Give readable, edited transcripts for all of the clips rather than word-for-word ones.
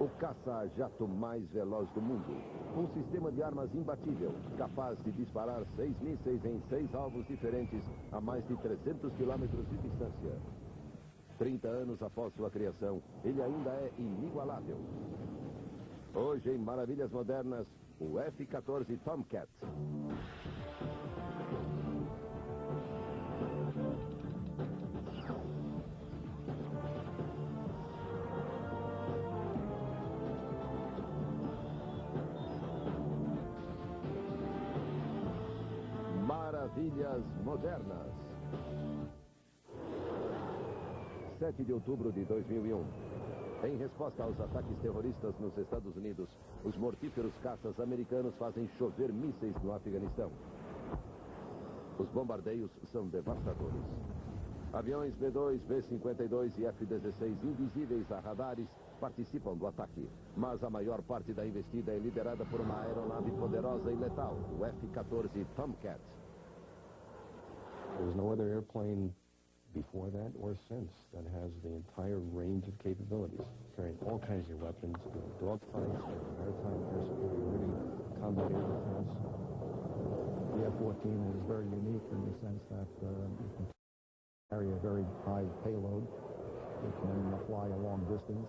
O caça-jato mais veloz do mundo. Um sistema de armas imbatível, capaz de disparar 6 mísseis em 6 alvos diferentes a mais de 300 quilômetros de distância. 30 anos após sua criação, ele ainda é inigualável. Hoje, em Maravilhas Modernas, o F-14 Tomcat. Maravilhas Modernas. 7 de outubro de 2001. Em resposta aos ataques terroristas nos Estados Unidos, os mortíferos caças americanos fazem chover mísseis no Afeganistão. Os bombardeios são devastadores. Aviões B-2, B-52 e F-16 invisíveis a radares participam do ataque, mas a maior parte da investida é liderada por uma aeronave poderosa e letal, o F-14 Tomcat. There's no other airplane before that or since that has the entire range of capabilities, carrying all kinds of weapons, dogfights, maritime air superiority, combat air defense. The F-14 is very unique in the sense that it can carry a very high payload. It can fly a long distance.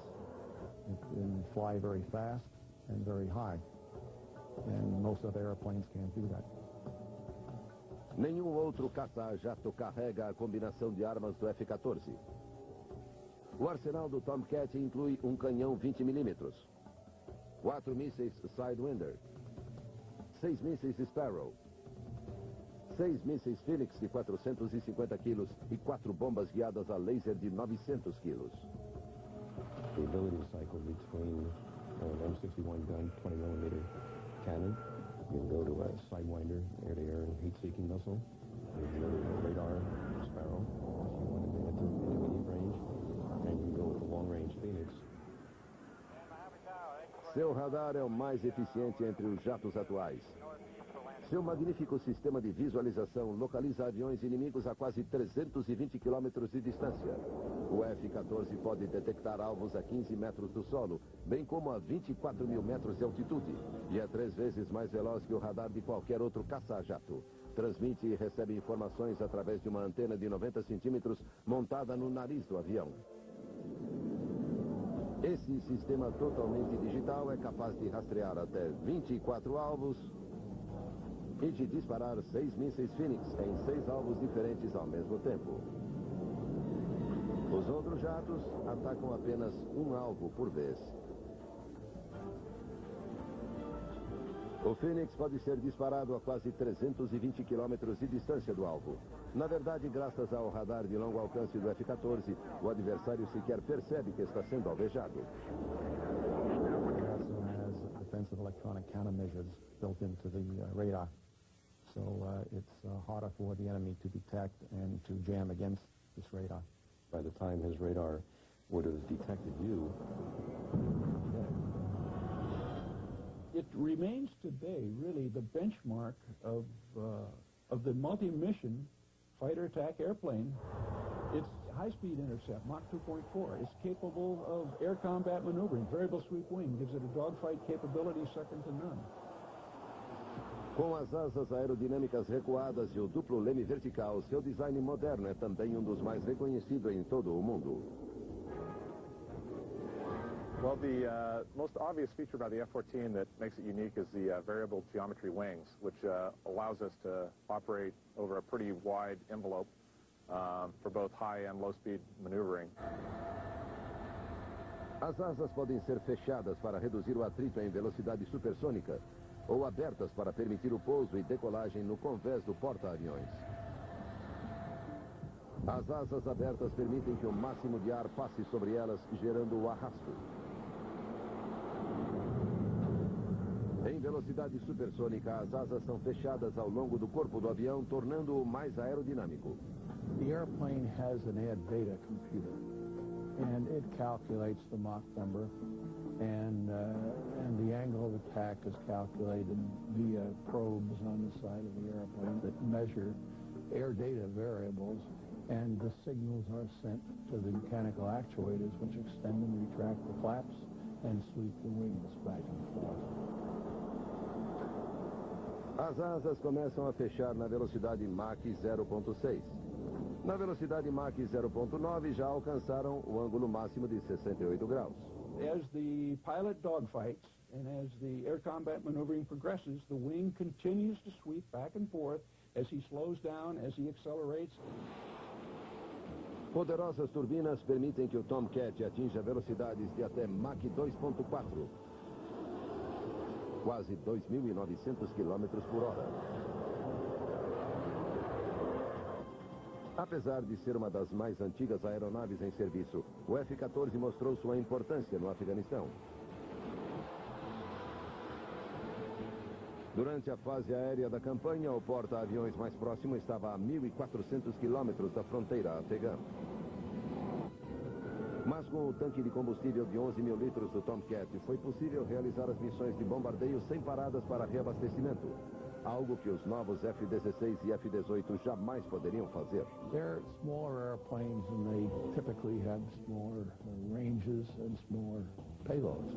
It can fly very fast and very high. And most other airplanes can't do that. Nenhum outro caça-jato carrega a combinação de armas do F-14. O arsenal do Tomcat inclui um canhão 20 mm, 4 mísseis Sidewinder, 6 mísseis Sparrow, 6 mísseis Phoenix de 450 kg e 4 bombas guiadas a laser de 900 kg. The ability to cycle between an M61 gun, 20 mm cannon. You can go to a Sidewinder, air-to-air heat-seeking missile. You can go to a radar Sparrow if you want to get into intermediate range. And you can go with a long-range Phoenix. Seu radar é o mais eficiente entre os jatos atuais. Seu magnífico sistema de visualização localiza aviões inimigos a quase 320 quilômetros de distância. O F-14 pode detectar alvos a 15 metros do solo, bem como a 24 mil metros de altitude, e é 3 vezes mais veloz que o radar de qualquer outro caça-jato. Transmite e recebe informações através de uma antena de 90 centímetros montada no nariz do avião. Esse sistema totalmente digital é capaz de rastrear até 24 alvos e de disparar 6 mísseis Phoenix em 6 alvos diferentes ao mesmo tempo. Os outros jatos atacam apenas um alvo por vez. O Phoenix pode ser disparado a quase 320 km de distância do alvo. Na verdade, graças ao radar de longo alcance do F-14, o adversário sequer percebe que está sendo alvejado. It also has defensive electronic countermeasures built into the radar. So it's harder for the enemy to detect and to jam against this radar. By the time his radar would have detected you, it remains today really the benchmark of the multi-mission fighter attack airplane. Its high-speed intercept, Mach 2.4, is capable of air combat maneuvering. Variable sweep wing gives it a dogfight capability second to none. Com as asas aerodinâmicas recuadas e o duplo leme vertical, seu design moderno é também um dos mais reconhecidos em todo o mundo. Well, the most obvious feature about the F-14 that makes it unique is the variable geometry wings, which allows us to operate over a pretty wide envelope for both high and low-speed maneuvering. As asas podem ser fechadas para reduzir o atrito em velocidade supersônica ou abertas para permitir o pouso e decolagem no convés do porta-aviões. As asas abertas permitem que o máximo de ar passe sobre elas, gerando o arrasto. Em velocidade supersônica, as asas são fechadas ao longo do corpo do avião, tornando-o mais aerodinâmico. The airplane has an air data computer, and it calculates the Mach number, and the angle of attack is calculated via probes on the side of the airplane that measure air data variables, and the signals are sent to the mechanical actuators, which extend and retract the flaps and sweep the wings back and forth. As asas começam a fechar na velocidade Mach 0.6. Na velocidade Mach 0.9 já alcançaram o ângulo máximo de 68 graus. As the pilot dogfights and as the air combat maneuvering progresses, the wing continues to sweep back and forth as he slows down, as he accelerates. Poderosas turbinas permitem que o Tomcat atinja velocidades de até Mach 2.4, quase 2.900 km por hora. Apesar de ser uma das mais antigas aeronaves em serviço, o F-14 mostrou sua importância no Afeganistão. Durante a fase aérea da campanha, o porta-aviões mais próximo estava a 1.400 quilômetros da fronteira afegã. Mas com o tanque de combustível de 11 mil litros do Tomcat, foi possível realizar as missões de bombardeio sem paradas para reabastecimento, algo que os novos F-16 e F-18 jamais poderiam fazer. They're smaller airplanes and they typically have smaller ranges and smaller payloads.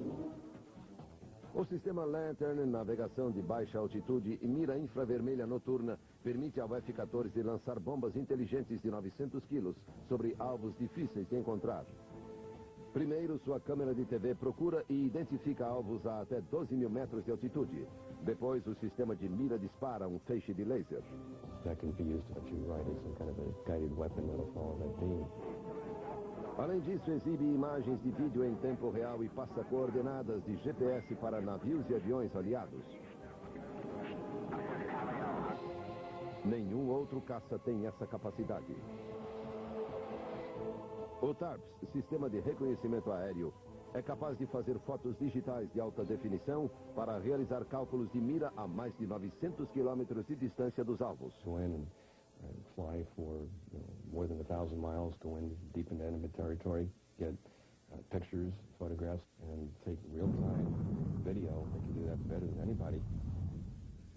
O sistema Lantern, navegação de baixa altitude e mira infravermelha noturna, permite ao F-14 lançar bombas inteligentes de 900 quilos sobre alvos difíceis de encontrar. Primeiro, sua câmera de TV procura e identifica alvos a até 12 mil metros de altitude. Depois, o sistema de mira dispara um feixe de laser. That can be used to let you ride as some kind of a guided weapon that'll follow that beam. Além disso, exibe imagens de vídeo em tempo real e passa coordenadas de GPS para navios e aviões aliados. Nenhum outro caça tem essa capacidade. O TARPS, Sistema de Reconhecimento Aéreo, é capaz de fazer fotos digitais de alta definição para realizar cálculos de mira a mais de 900 quilômetros de distância dos alvos. Go in and fly for more than 1,000 miles, go in deep into enemy territory, get pictures, photographs, and take real-time video. They can do that better than anybody.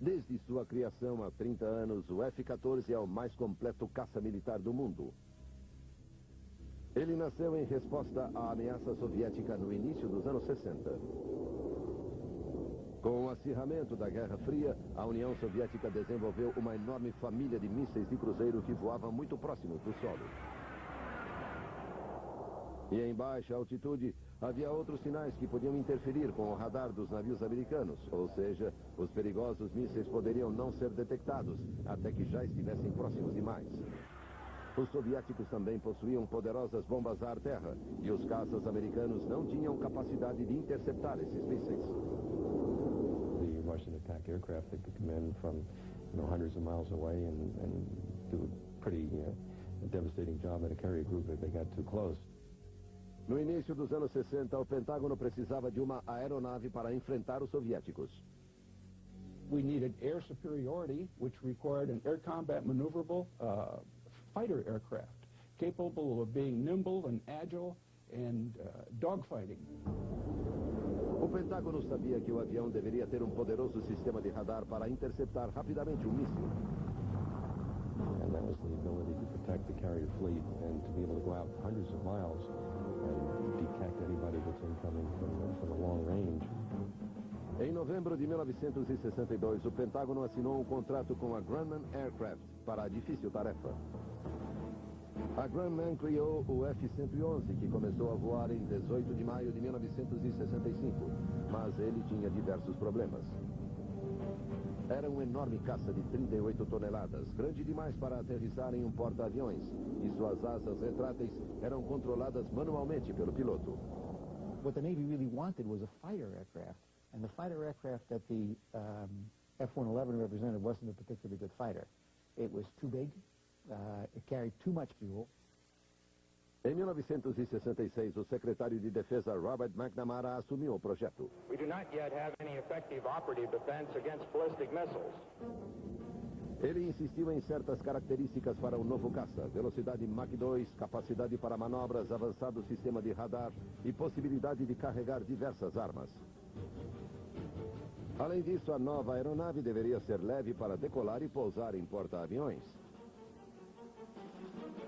Desde sua criação há 30 anos, o F-14 é o mais completo caça militar do mundo. Ele nasceu em resposta à ameaça soviética no início dos anos 60. Com o acirramento da Guerra Fria, a União Soviética desenvolveu uma enorme família de mísseis de cruzeiro que voavam muito próximos do solo. E em baixa altitude, havia outros sinais que podiam interferir com o radar dos navios americanos, ou seja, os perigosos mísseis poderiam não ser detectados até que já estivessem próximos demais. Os soviéticos também possuíam poderosas bombas ar-terra e os caças americanos não tinham capacidade de interceptar esses mísseis. The Russian attack aircraft, they could come in from hundreds of miles away and do a pretty devastating job at a carrier group if they got too close. No início dos anos 60, o Pentágono precisava de uma aeronave para enfrentar os soviéticos. We needed air superiority, which required an air combat maneuverable fighter aircraft, capable of being nimble and agile and dogfighting. O Pentágono sabia que o avião deveria ter um poderoso sistema de radar para interceptar rapidamente um míssil. And that was the ability to protect the carrier fleet and to be able to go out hundreds of miles and detect anybody that's incoming from a long range. Em novembro de 1962, o Pentágono assinou um contrato com a Grumman Aircraft para a difícil tarefa. A Grumman criou o F-111, que começou a voar em 18 de maio de 1965, mas ele tinha diversos problemas. Era um enorme caça de 38 toneladas, grande demais para aterrissar em um porta-aviões, e suas asas retráteis eram controladas manualmente pelo piloto. What the Navy really wanted was a fighter aircraft, and the fighter aircraft that the F-111 represented wasn't a particularly good fighter. It was too big, it carried too much fuel. Em 1966, o secretário de Defesa Robert McNamara assumiu o projeto. We do not yet have any effective operative defense against ballistic missiles. Ele insistiu em certas características para o novo caça: velocidade Mach 2, capacidade para manobras, avançado sistema de radar e possibilidade de carregar diversas armas. Além disso, a nova aeronave deveria ser leve para decolar e pousar em porta-aviões.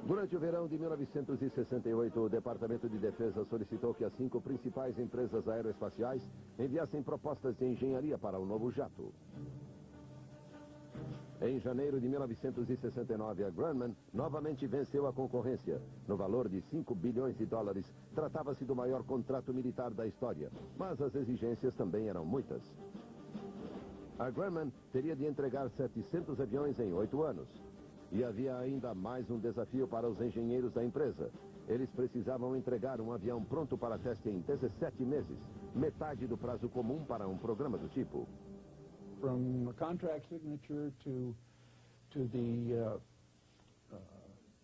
Durante o verão de 1968, o Departamento de Defesa solicitou que as 5 principais empresas aeroespaciais enviassem propostas de engenharia para o novo jato. Em janeiro de 1969, a Grumman novamente venceu a concorrência. No valor de 5 bilhões de dólares, tratava-se do maior contrato militar da história, mas as exigências também eram muitas. A Grumman teria de entregar 700 aviões em 8 anos. E havia ainda mais um desafio para os engenheiros da empresa. Eles precisavam entregar um avião pronto para teste em 17 meses, metade do prazo comum para um programa do tipo. From contract signature to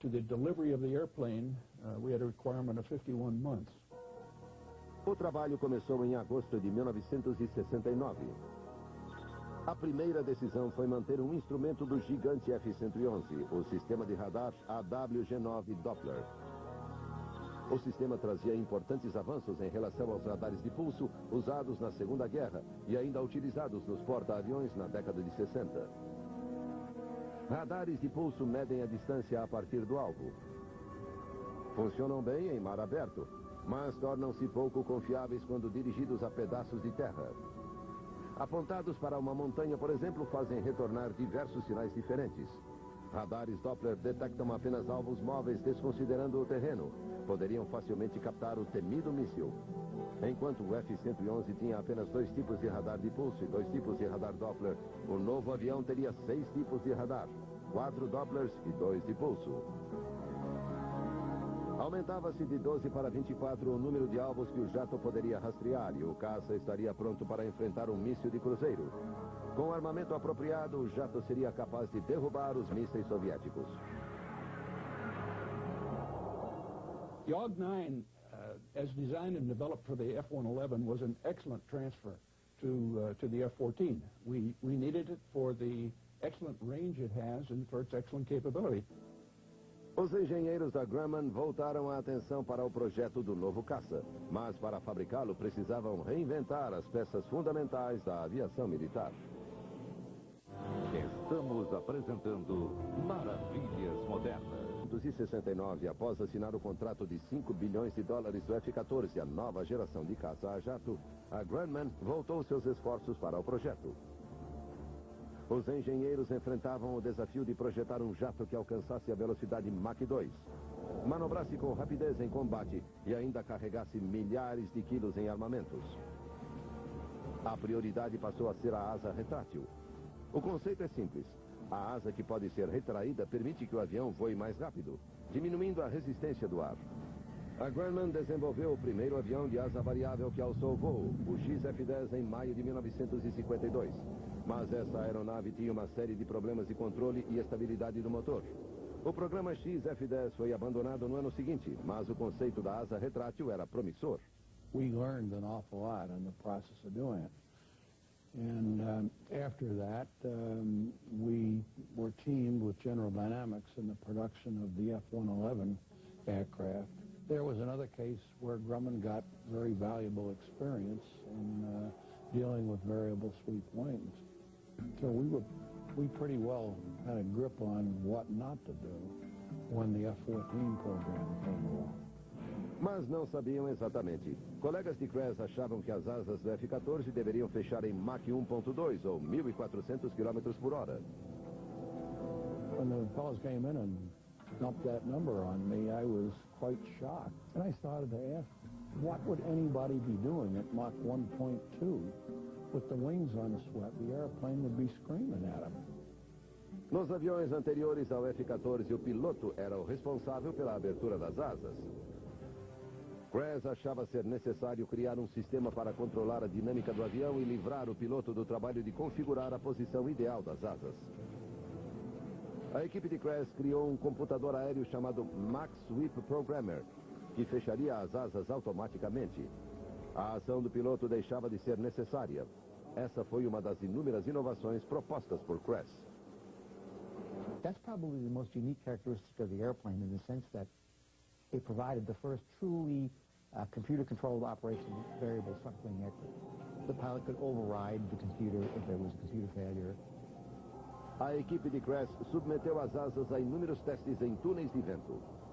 the delivery of the airplane, we had a requirement of 51 months. O trabalho começou em agosto de 1969. A primeira decisão foi manter um instrumento do gigante F-111, o sistema de radar AWG-9 Doppler. O sistema trazia importantes avanços em relação aos radares de pulso usados na Segunda Guerra e ainda utilizados nos porta-aviões na década de 60. Radares de pulso medem a distância a partir do alvo. Funcionam bem em mar aberto, mas tornam-se pouco confiáveis quando dirigidos a pedaços de terra. Apontados para uma montanha, por exemplo, fazem retornar diversos sinais diferentes. Radares Doppler detectam apenas alvos móveis, desconsiderando o terreno. Poderiam facilmente captar o temido míssil. Enquanto o F-111 tinha apenas 2 tipos de radar de pulso e 2 tipos de radar Doppler, o novo avião teria 6 tipos de radar, 4 Dopplers e 2 de pulso. Aumentava-se de 12 para 24 o número de alvos que o jato poderia rastrear e o caça estaria pronto para enfrentar um míssil de cruzeiro. Com armamento apropriado, o jato seria capaz de derrubar os mísseis soviéticos. The AWG-9, as designed and developed for the F-111, was an excellent transfer to the F-14. We needed it for the excellent range it has and for its excellent capability. Os engenheiros da Grumman voltaram a atenção para o projeto do novo caça, mas para fabricá-lo precisavam reinventar as peças fundamentais da aviação militar. Estamos apresentando Maravilhas Modernas. Em 1969, após assinar o contrato de 5 bilhões de dólares do F-14, a nova geração de caça a jato, a Grumman voltou seus esforços para o projeto. Os engenheiros enfrentavam o desafio de projetar um jato que alcançasse a velocidade Mach 2, manobrasse com rapidez em combate e ainda carregasse milhares de quilos em armamentos. A prioridade passou a ser a asa retrátil. O conceito é simples. A asa que pode ser retraída permite que o avião voe mais rápido, diminuindo a resistência do ar. A Grumman desenvolveu o primeiro avião de asa variável que alçou voo, o XF-10, em maio de 1952. Mas essa aeronave tinha uma série de problemas de controle e estabilidade do motor. O programa XF-10 foi abandonado no ano seguinte, mas o conceito da asa retrátil era promissor. We learned an awful lot in the process of doing it. And after that, we were teamed with General Dynamics in the production of the F-111 aircraft. There was another case where Grumman got very valuable experience in dealing with variable sweep wings. So we pretty well had a grip on what not to do when the F-14 program came along. Mas não sabiam exatamente. Colegas de Kress achavam que as asas do F-14 deveriam fechar em Mach 1.2 ou 1.400 km por hora. When the fellows came in and dumped that number on me, I was quite shocked. And I started to ask, what would anybody be doing at Mach 1.2? With the wings unswept, the airplane would be screaming at them. Nos aviões anteriores ao F-14, o piloto era o responsável pela abertura das asas. Kress achava ser necessário criar um sistema para controlar a dinâmica do avião e livrar o piloto do trabalho de configurar a posição ideal das asas. A equipe de Kress criou um computador aéreo chamado Mach Sweep Programmer, que fecharia as asas automaticamente. A ação do piloto deixava de ser necessária. Essa foi uma das inúmeras inovações propostas por Kress. That's probably the most unique characteristic of the airplane in the sense that it provided the first truly computer-controlled operation of variable front-wing aircraft. The pilot could override the computer if there was a computer failure. A equipe de crash submeteu as asas a inúmeros testes em túneis de vento.